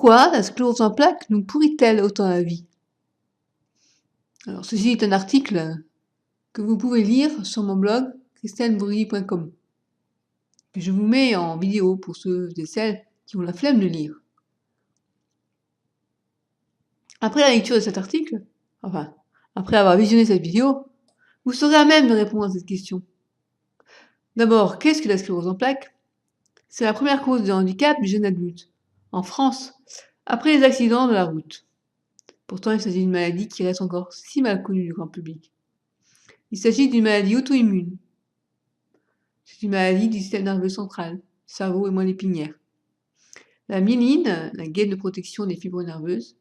Pourquoi la sclérose en plaques nous pourrit-elle autant la vie? Alors, ceci est un article que vous pouvez lire sur mon blog christianebourrilly.com. Que je vous mets en vidéo pour ceux et celles qui ont la flemme de lire. Après la lecture de cet article, enfin, après avoir visionné cette vidéo, vous serez à même de répondre à cette question. D'abord, qu'est-ce que la sclérose en plaques? C'est la première cause de handicap du jeune adulte, en France, après les accidents de la route. Pourtant, il s'agit d'une maladie qui reste encore si mal connue du grand public. Il s'agit d'une maladie auto-immune. C'est une maladie du système nerveux central, cerveau et moelle épinière. La myéline, la gaine de protection des fibres nerveuses,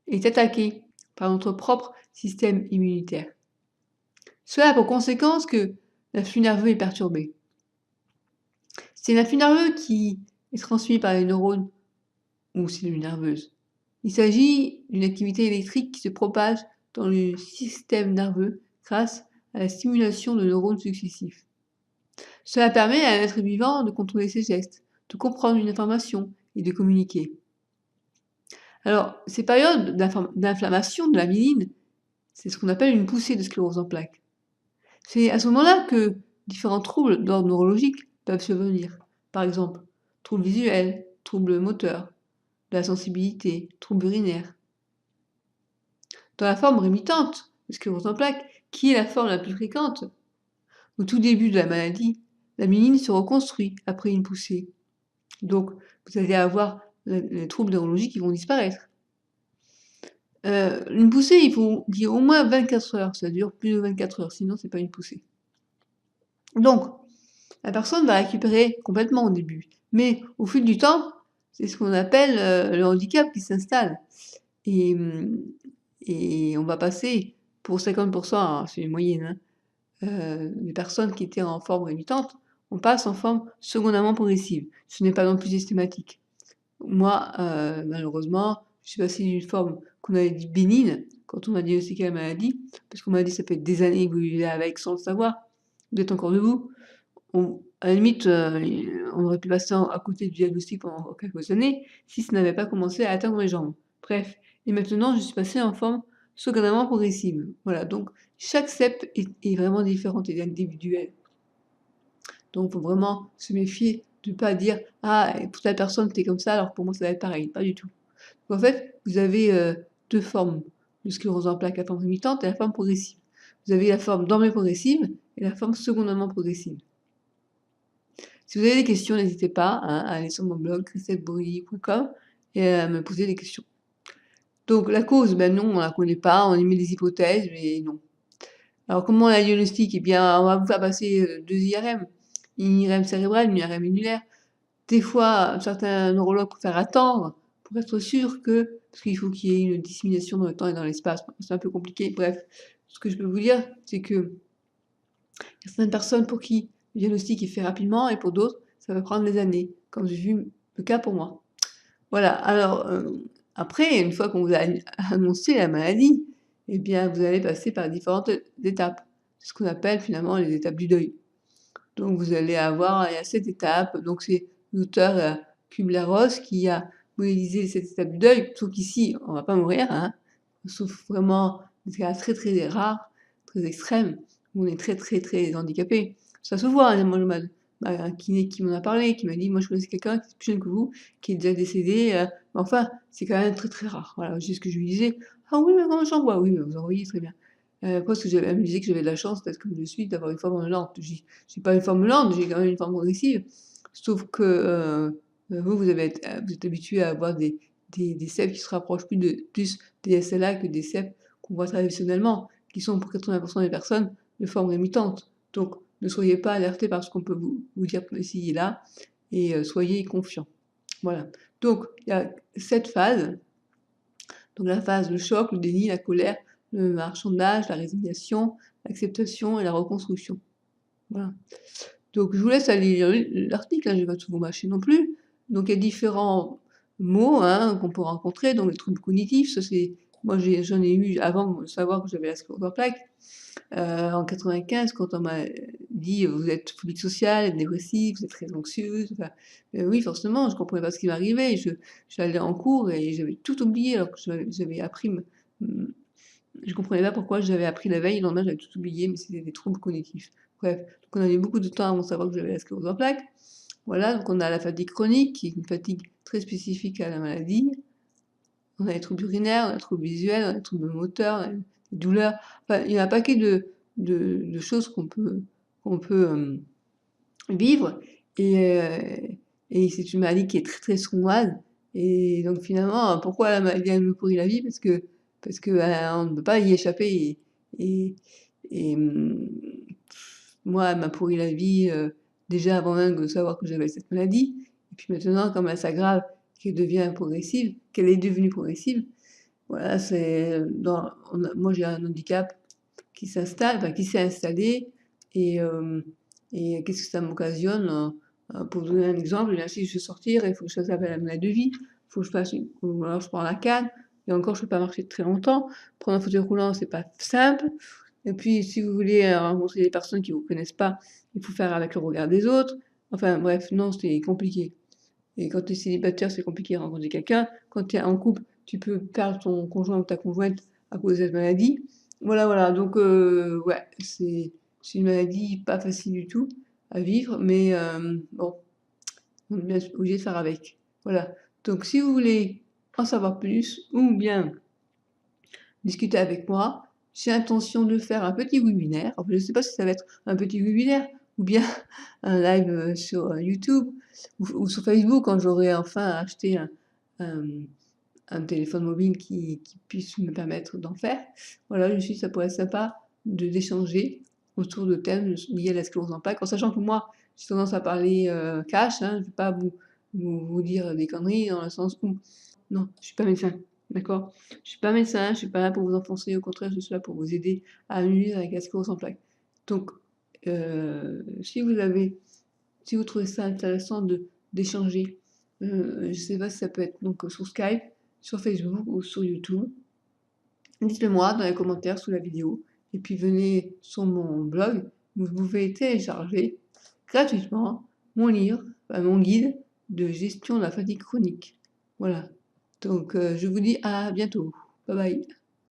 est attaquée par notre propre système immunitaire. Cela a pour conséquence que l'afflux nerveux est perturbé. C'est l'afflux nerveux qui est transmis par les neurones ou cellules nerveuses. Il s'agit d'une activité électrique qui se propage dans le système nerveux grâce à la stimulation de neurones successifs. Cela permet à un être vivant de contrôler ses gestes, de comprendre une information et de communiquer. Alors, ces périodes d'inflammation de la myéline, c'est ce qu'on appelle une poussée de sclérose en plaques. C'est à ce moment-là que différents troubles d'ordre neurologique peuvent survenir. Par exemple, troubles visuels, troubles moteurs, de la sensibilité, troubles urinaires. Dans la forme rémitante de sclérose en plaques, qui est la forme la plus fréquente, au tout début de la maladie, la myéline se reconstruit après une poussée. Donc, vous allez avoir les troubles neurologiques qui vont disparaître. Une poussée, il faut dire au moins 24 heures, ça dure plus de 24 heures, sinon c'est pas une poussée. Donc, la personne va récupérer complètement au début, mais au fil du temps, c'est ce qu'on appelle le handicap qui s'installe. Et on va passer pour 50%, hein, c'est une moyenne, des personnes qui étaient en forme rémitante, on passe en forme secondairement progressive. Ce n'est pas non plus systématique. Moi, malheureusement, je suis passée d'une forme qu'on avait dit bénigne, quand on m'a diagnostiqué la maladie, parce qu'on m'a dit ça fait des années que vous vivez avec sans le savoir, vous êtes encore debout. À la limite, on aurait pu passer à côté du diagnostic pendant quelques années, si ça n'avait pas commencé à atteindre les jambes. Bref, et maintenant je suis passée en forme secondairement progressive. Voilà, donc chaque CEP est vraiment différente et individuelle. Donc il faut vraiment se méfier de ne pas dire « Ah, pour telle personne, t'es comme ça, alors pour moi ça va être pareil ». Pas du tout. Donc, en fait, vous avez deux formes de sclérose en plaques, la forme rémitante et la forme progressive. Vous avez la forme d'emblée progressive et la forme secondairement progressive. Si vous avez des questions, n'hésitez pas à aller sur mon blog christianebourrilly.com et à me poser des questions. Donc la cause, ben non, on ne la connaît pas, on émet des hypothèses, mais non. Alors comment on la diagnostique? Eh bien, on va vous faire passer 2 IRM, une IRM cérébrale, une IRM annulaire. Des fois, certains neurologues préfèrent attendre pour être sûr que, parce qu'il faut qu'il y ait une dissémination dans le temps et dans l'espace. C'est un peu compliqué. Bref, ce que je peux vous dire, c'est que il y a certaines personnes pour qui le diagnostic est fait rapidement et pour d'autres, ça va prendre des années, comme j'ai vu le cas pour moi. Voilà, alors après, une fois qu'on vous a annoncé la maladie, eh bien, vous allez passer par différentes étapes. C'est ce qu'on appelle finalement les étapes du deuil. Donc vous allez avoir, il y a 7 étapes, donc c'est l'auteur Kubler-Ross qui a modélisé les 7 étapes du deuil, sauf qu'ici, on ne va pas mourir, hein, sauf vraiment des cas très très rares, très extrêmes, où on est très très très handicapé. Ça se voit, hein, moi, un kiné qui m'en a parlé, qui m'a dit: «Moi je connaissais quelqu'un qui est plus jeune que vous, qui est déjà décédé, mais enfin, c'est quand même très très rare». Voilà, c'est ce que je lui disais: «Ah oui, mais comment j'en vois?» «Oui, mais vous en voyez, très bien». Parce que elle me disait que j'avais de la chance, peut-être comme je suis, d'avoir une forme lente. J'ai pas une forme lente, j'ai quand même une forme progressive. Sauf que vous, vous êtes habitué à avoir des CEP qui se rapprochent plus des SLA que des CEP qu'on voit traditionnellement, qui sont pour 80% des personnes de forme rémitante. Donc, ne soyez pas alertés par ce qu'on peut vous dire ici et là, et soyez confiants. Voilà. Donc, il y a 7 phases. Donc la phase, le choc, le déni, la colère, le marchandage, la résignation, l'acceptation et la reconstruction. Voilà. Donc je vous laisse aller lire l'article, hein, je ne vais pas tout vous mâcher non plus. Donc il y a différents mots, hein, qu'on peut rencontrer, donc les troubles cognitifs, ça c'est moi j'en ai eu avant de savoir que j'avais la sclérose en plaques. En 95, quand on m'a dit: «Vous êtes phobique sociale, dépressive, vous êtes très anxieuse», enfin, oui, forcément, je comprenais pas ce qui m'arrivait. J'allais en cours et j'avais tout oublié alors que j'avais appris mmh, je comprenais pas pourquoi j'avais appris la veille, le lendemain j'avais tout oublié, mais c'était des troubles cognitifs. Bref, donc on a mis beaucoup de temps avant de savoir que j'avais la sclérose en plaques. Voilà, donc on a la fatigue chronique, qui est une fatigue très spécifique à la maladie. On a les troubles urinaires, on a les troubles visuels, on a les troubles moteurs, on a les douleurs. Enfin, il y a un paquet de choses qu'on peut vivre et c'est une maladie qui est très, très sournoise et donc finalement, pourquoi la maladie, elle me pourrit la vie? Parce que, on ne peut pas y échapper et et moi, elle m'a pourri la vie, déjà avant même de savoir que j'avais cette maladie et puis maintenant, comme elle s'aggrave, qu'elle est devenue progressive, voilà, c'est moi, j'ai un handicap qui s'installe, enfin qui s'est installé et et qu'est-ce que ça m'occasionne? Pour vous donner un exemple, eh bien, si je veux sortir, il faut que je fasse appel à mon aide de vie, il faut que je fasse une ou alors je prends la canne et encore je peux pas marcher très longtemps. Prendre un fauteuil roulant, c'est pas simple et puis si vous voulez, rencontrer des personnes qui vous connaissent pas, il faut faire avec le regard des autres. Enfin bref, non, c'est compliqué et quand tu es célibataire, c'est compliqué de rencontrer quelqu'un. Quand tu es en couple, tu peux perdre ton conjoint ou ta conjointe à cause de cette maladie. Voilà, voilà, donc ouais, c'est une maladie pas facile du tout à vivre, mais bon, on est bien obligé de faire avec. Voilà, donc si vous voulez en savoir plus ou bien discuter avec moi, j'ai intention de faire un petit webinaire. Enfin, je ne sais pas si ça va être un petit webinaire ou bien un live, sur, YouTube ou sur Facebook quand j'aurai enfin acheté un téléphone mobile qui puisse me permettre d'en faire. Voilà, je me suis dit ça pourrait être sympa d'échanger autour de thèmes liés à la sclérose en plaques, en sachant que moi, j'ai tendance à parler, cash, hein, je ne vais pas vous dire des conneries dans le sens où non, je suis pas médecin, d'accord? Je suis pas médecin, je suis pas là pour vous enfoncer, au contraire, je suis là pour vous aider à mieux vivre avec la sclérose en plaques. Donc, si vous trouvez ça intéressant d'échanger, je sais pas si ça peut être donc sur Skype, sur Facebook ou sur YouTube. Dites-le moi dans les commentaires sous la vidéo et puis venez sur mon blog, vous pouvez télécharger gratuitement mon livre, enfin mon guide de gestion de la fatigue chronique. Voilà, donc je vous dis à bientôt. Bye bye.